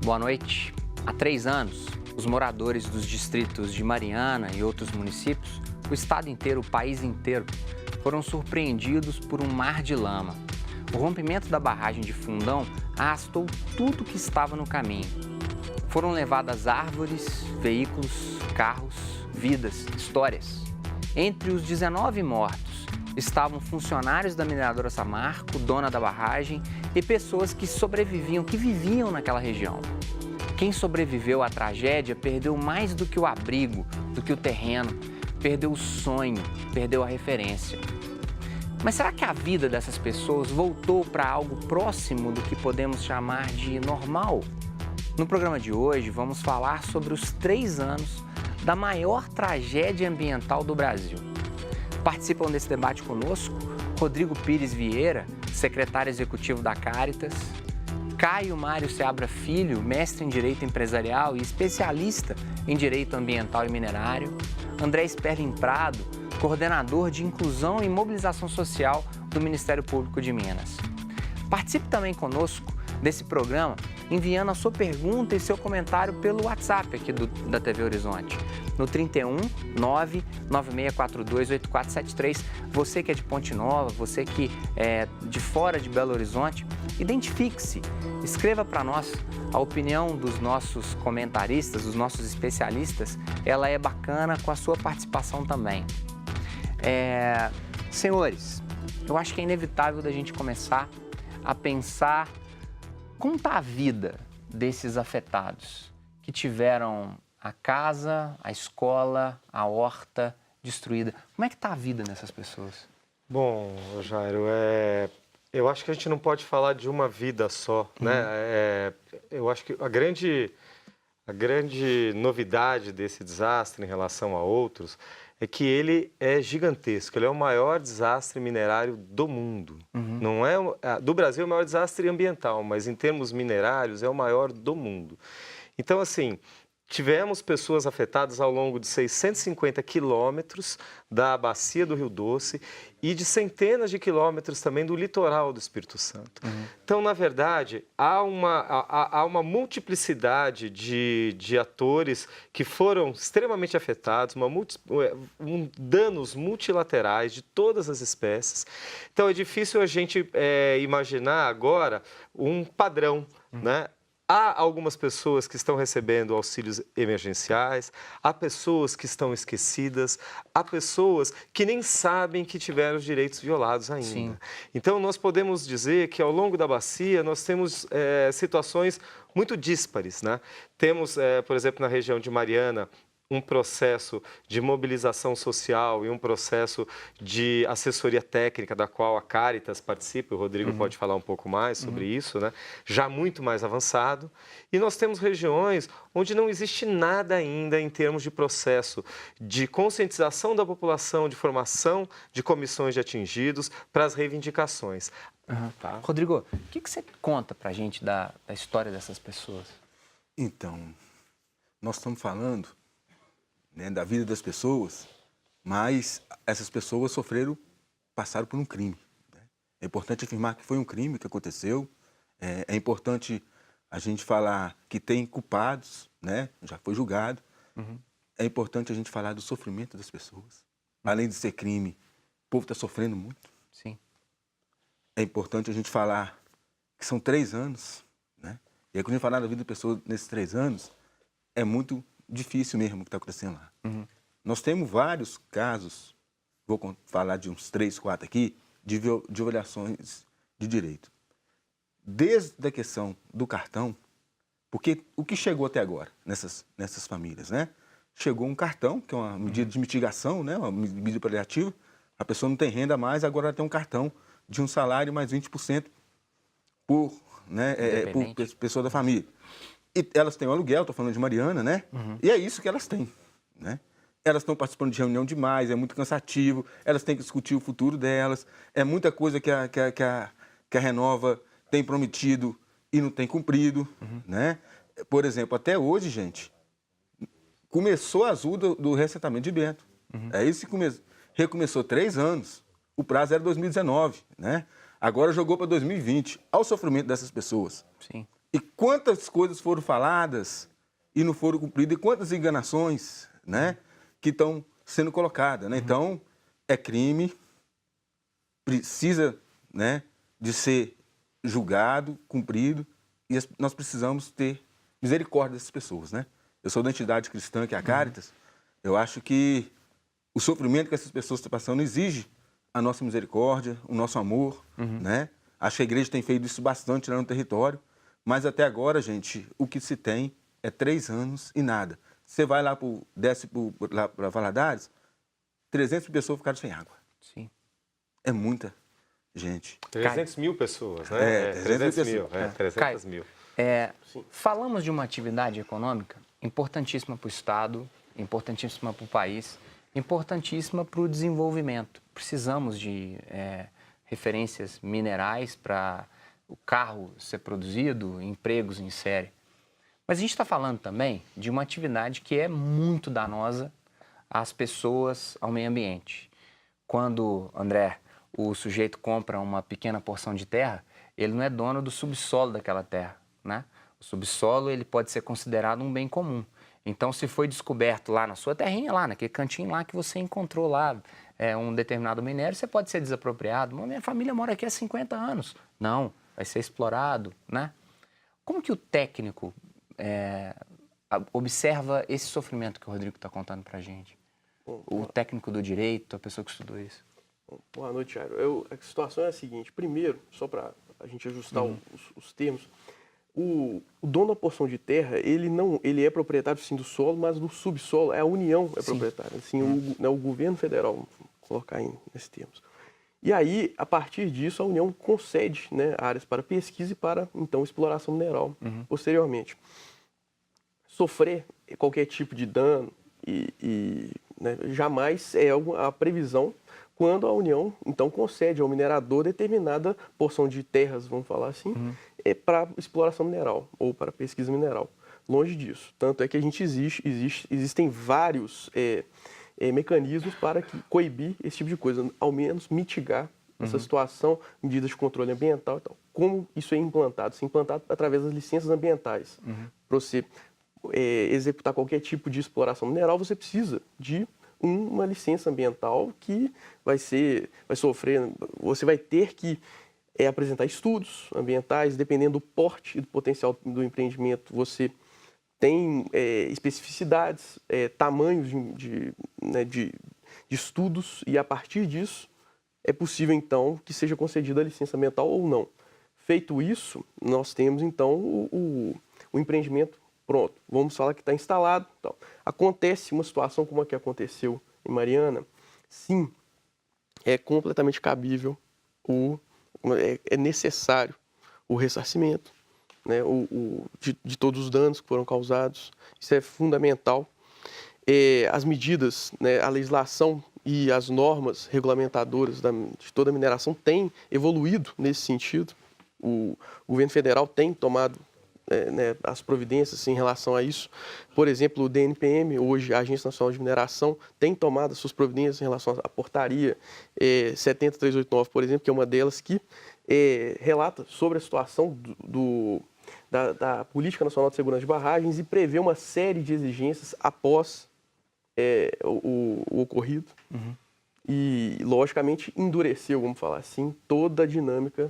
Boa noite. Há 3 anos, os moradores dos distritos de Mariana e outros municípios, o estado inteiro, o país inteiro, foram surpreendidos por um mar de lama. O rompimento da barragem de Fundão arrastou tudo que estava no caminho. Foram levadas árvores, veículos, carros, vidas, histórias. Entre os 19 mortos estavam funcionários da mineradora Samarco, dona da barragem, e pessoas que sobreviviam, que viviam naquela região. Quem sobreviveu à tragédia perdeu mais do que o abrigo, do que o terreno, perdeu o sonho, perdeu a referência. Mas será que a vida dessas pessoas voltou para algo próximo do que podemos chamar de normal? No programa de hoje, vamos falar sobre os 3 anos da maior tragédia ambiental do Brasil. Participam desse debate conosco Rodrigo Pires Vieira, secretário executivo da Cáritas, Caio Mário Seabra Filho, mestre em Direito Empresarial e especialista em Direito Ambiental e Minerário, André Sperling Prado, coordenador de Inclusão e Mobilização Social do Ministério Público de Minas. Participe também conosco desse programa enviando a sua pergunta e seu comentário pelo WhatsApp aqui da TV Horizonte, no 31 99642 8473. Você que é de Ponte Nova, você que é de fora de Belo Horizonte, identifique-se, escreva para nós. A opinião dos nossos comentaristas, dos nossos especialistas, ela é bacana com a sua participação também. Senhores, eu acho que é inevitável da gente começar a pensar como está a vida desses afetados que tiveram a casa, a escola, a horta destruída. Como é que está a vida dessas pessoas? Bom, Jairo, eu acho que a gente não pode falar de uma vida só, né? Eu acho que a grande novidade desse desastre em relação a outros é que ele é gigantesco, ele é o maior desastre minerário do mundo. Não é do Brasil, é o maior desastre ambiental, mas em termos minerários é o maior do mundo. Então, assim, tivemos pessoas afetadas ao longo de 650 quilômetros da bacia do Rio Doce e de centenas de quilômetros também do litoral do Espírito Santo. Então, na verdade, há uma multiplicidade de atores que foram extremamente afetados, danos multilaterais de todas as espécies. Então, é difícil a gente imaginar agora um padrão, né? Há algumas pessoas que estão recebendo auxílios emergenciais, há pessoas que estão esquecidas, há pessoas que nem sabem que tiveram os direitos violados ainda. Sim. Então, nós podemos dizer que ao longo da bacia nós temos situações muito díspares, né? Temos, por exemplo, na região de Mariana, um processo de mobilização social e um processo de assessoria técnica da qual a Cáritas participa, o Rodrigo pode falar um pouco mais sobre isso, né? Já muito mais avançado. E nós temos regiões onde não existe nada ainda em termos de processo de conscientização da população, de formação de comissões de atingidos para as reivindicações. Tá. Rodrigo, o que você conta para a gente da história dessas pessoas? Então, nós estamos falando, né, da vida das pessoas, mas essas pessoas passaram por um crime, né? É importante afirmar que foi um crime que aconteceu, é importante a gente falar que tem culpados, né? Já foi julgado. É importante a gente falar do sofrimento das pessoas. Além de ser crime, o povo está sofrendo muito. Sim. É importante a gente falar que são 3 anos, né? E aí, quando a gente falar da vida da pessoa nesses 3 anos, é muito difícil mesmo o que está acontecendo lá. Nós temos vários casos, vou falar de uns 3, 4 aqui, de violações de direito. Desde a questão do cartão, porque o que chegou até agora nessas famílias, né? Chegou um cartão, que é uma medida de mitigação, né? Uma medida paliativa. A pessoa não tem renda mais, agora ela tem um cartão de um salário mais 20% por pessoa da família. E elas têm o aluguel, estou falando de Mariana, né? E é isso que elas têm, né? Elas estão participando de reunião demais, é muito cansativo, elas têm que discutir o futuro delas, é muita coisa que a Renova tem prometido e não tem cumprido, né? Por exemplo, até hoje, gente, começou a azul do reassentamento de Bento. É isso que recomeçou 3 anos, o prazo era 2019, né? Agora jogou para 2020, ao sofrimento dessas pessoas. Sim. E quantas coisas foram faladas e não foram cumpridas, e quantas enganações, né, que estão sendo colocadas, né? Então, é crime, precisa, né, de ser julgado, cumprido, e nós precisamos ter misericórdia dessas pessoas, né? Eu sou da entidade cristã, que é a Caritas, eu acho que o sofrimento que essas pessoas estão passando exige a nossa misericórdia, o nosso amor, né? Acho que a igreja tem feito isso bastante lá no território, mas até agora, gente, o que se tem é 3 anos e nada. Você vai lá, desce lá para Valadares, 300 pessoas ficaram sem água. Sim. É muita gente. 300 mil pessoas, né? 300 mil. 300 mil. Falamos de uma atividade econômica importantíssima para o Estado, importantíssima para o país, importantíssima para o desenvolvimento. Precisamos de referências minerais para o carro ser produzido, empregos em série. Mas a gente está falando também de uma atividade que é muito danosa às pessoas, ao meio ambiente. Quando, André, o sujeito compra uma pequena porção de terra, ele não é dono do subsolo daquela terra, né? O subsolo ele pode ser considerado um bem comum. Então, se foi descoberto lá na sua terrinha, lá naquele cantinho lá que você encontrou lá um determinado minério, você pode ser desapropriado. Minha família mora aqui há 50 anos. Não, vai ser explorado, né? Como que o técnico observa esse sofrimento que o Rodrigo está contando para a gente? O técnico do direito, a pessoa que estudou isso. Boa noite, Jairo. A situação é a seguinte. Primeiro, só para a gente ajustar os termos, o dono da porção de terra, ele é proprietário sim do solo, mas do subsolo, a União é proprietária. Assim, o governo federal, vamos colocar nesses termos. E aí, a partir disso, a União concede, né, áreas para pesquisa e para, então, exploração mineral, posteriormente. Sofrer qualquer tipo de dano né, jamais é a previsão quando a União, então, concede ao minerador determinada porção de terras, vamos falar assim, para exploração mineral ou para pesquisa mineral. Longe disso. Tanto é que a gente existem vários mecanismos para coibir esse tipo de coisa, ao menos mitigar essa situação, medidas de controle ambiental e tal. Como isso é implantado? Isso é implantado através das licenças ambientais. Para você executar qualquer tipo de exploração mineral, você precisa de uma licença ambiental que você vai ter que apresentar estudos ambientais, dependendo do porte e do potencial do empreendimento, você tem especificidades, tamanhos de estudos, e a partir disso é possível, então, que seja concedida a licença ambiental ou não. Feito isso, nós temos, então, o empreendimento pronto. Vamos falar que está instalado. Então, acontece uma situação como a que aconteceu em Mariana, sim, é completamente cabível, é necessário o ressarcimento, né, de todos os danos que foram causados. Isso é fundamental. As medidas, né, a legislação e as normas regulamentadoras de toda a mineração têm evoluído nesse sentido. O governo federal tem tomado as providências em relação a isso. Por exemplo, o DNPM, hoje a Agência Nacional de Mineração, tem tomado as suas providências em relação à portaria 70389, por exemplo, que é uma delas que relata sobre a situação da Política Nacional de Segurança de Barragens e prevê uma série de exigências após o ocorrido. E, logicamente, endureceu, vamos falar assim, toda a dinâmica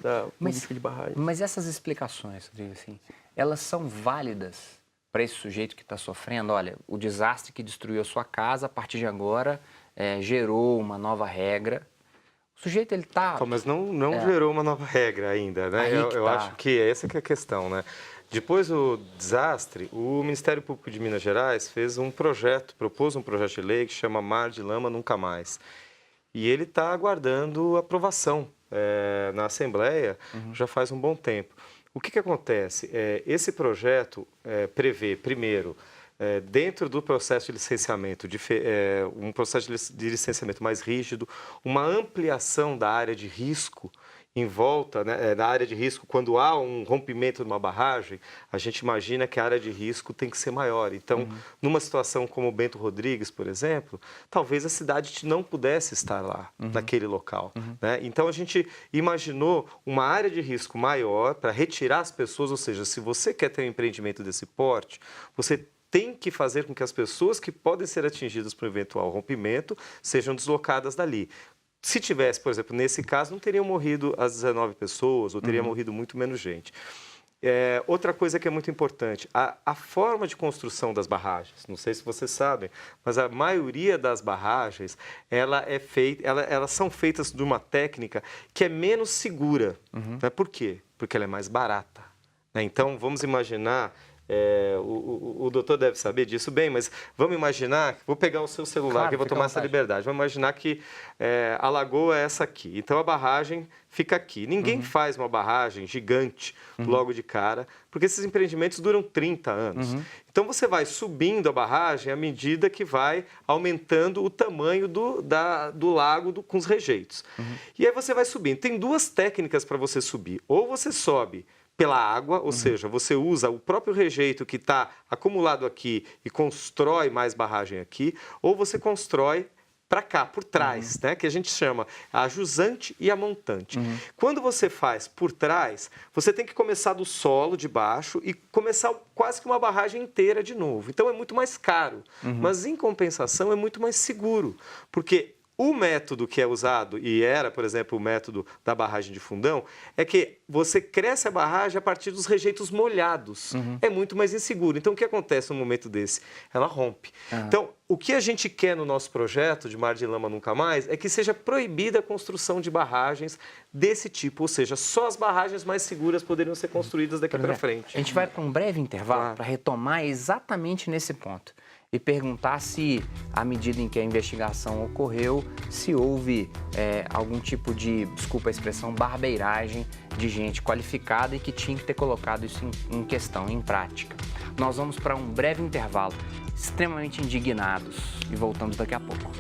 da política de barragem. Mas essas explicações, Rodrigo, assim, elas são válidas para esse sujeito que está sofrendo? Olha, o desastre que destruiu a sua casa, a partir de agora, gerou uma nova regra. O sujeito, ele está... Mas não gerou uma nova regra ainda, né? Eu acho que essa que é a questão, né? Depois do desastre, o Ministério Público de Minas Gerais propôs um projeto de lei que chama Mar de Lama Nunca Mais. E ele está aguardando aprovação na Assembleia já faz um bom tempo. O que acontece? Esse projeto prevê, primeiro, dentro do processo de licenciamento, um processo de licenciamento mais rígido, uma ampliação da área de risco em volta, né, na área de risco, quando há um rompimento numa barragem, a gente imagina que a área de risco tem que ser maior. Então, numa situação como Bento Rodrigues, por exemplo, talvez a cidade não pudesse estar lá, naquele local. Né? Então, a gente imaginou uma área de risco maior para retirar as pessoas, ou seja, se você quer ter um empreendimento desse porte, você tem que fazer com que as pessoas que podem ser atingidas por um eventual rompimento sejam deslocadas dali. Se tivesse, por exemplo, nesse caso, não teriam morrido as 19 pessoas, ou teria morrido muito menos gente. Outra coisa que é muito importante, a forma de construção das barragens, não sei se vocês sabem, mas a maioria das barragens, elas são feitas de uma técnica que é menos segura. Né? Por quê? Porque ela é mais barata. Né? Então, vamos imaginar... o doutor deve saber disso bem, mas vamos imaginar, vou pegar o seu celular, claro, que eu vou tomar essa liberdade, vamos imaginar que a lagoa é essa aqui, então a barragem fica aqui. Ninguém faz uma barragem gigante logo de cara, porque esses empreendimentos duram 30 anos. Então você vai subindo a barragem à medida que vai aumentando o tamanho do lago com os rejeitos. E aí você vai subindo. Tem duas técnicas para você subir. Ou você sobe pela água, ou seja, você usa o próprio rejeito que está acumulado aqui e constrói mais barragem aqui, ou você constrói para cá, por trás, né? Que a gente chama a jusante e a montante. Quando você faz por trás, você tem que começar do solo de baixo e começar quase que uma barragem inteira de novo. Então é muito mais caro, mas em compensação é muito mais seguro, porque o método que é usado, e era, por exemplo, o método da barragem de Fundão, é que você cresce a barragem a partir dos rejeitos molhados. É muito mais inseguro. Então, o que acontece num momento desse? Ela rompe. Então, o que a gente quer no nosso projeto de Mar de Lama Nunca Mais é que seja proibida a construção de barragens desse tipo, ou seja, só as barragens mais seguras poderiam ser construídas daqui para frente. A gente vai para um breve intervalo para retomar exatamente nesse ponto e perguntar se, à medida em que a investigação ocorreu, se houve algum tipo de, desculpa a expressão, barbeiragem de gente qualificada e que tinha que ter colocado isso em questão, em prática. Nós vamos para um breve intervalo, extremamente indignados, e voltamos daqui a pouco.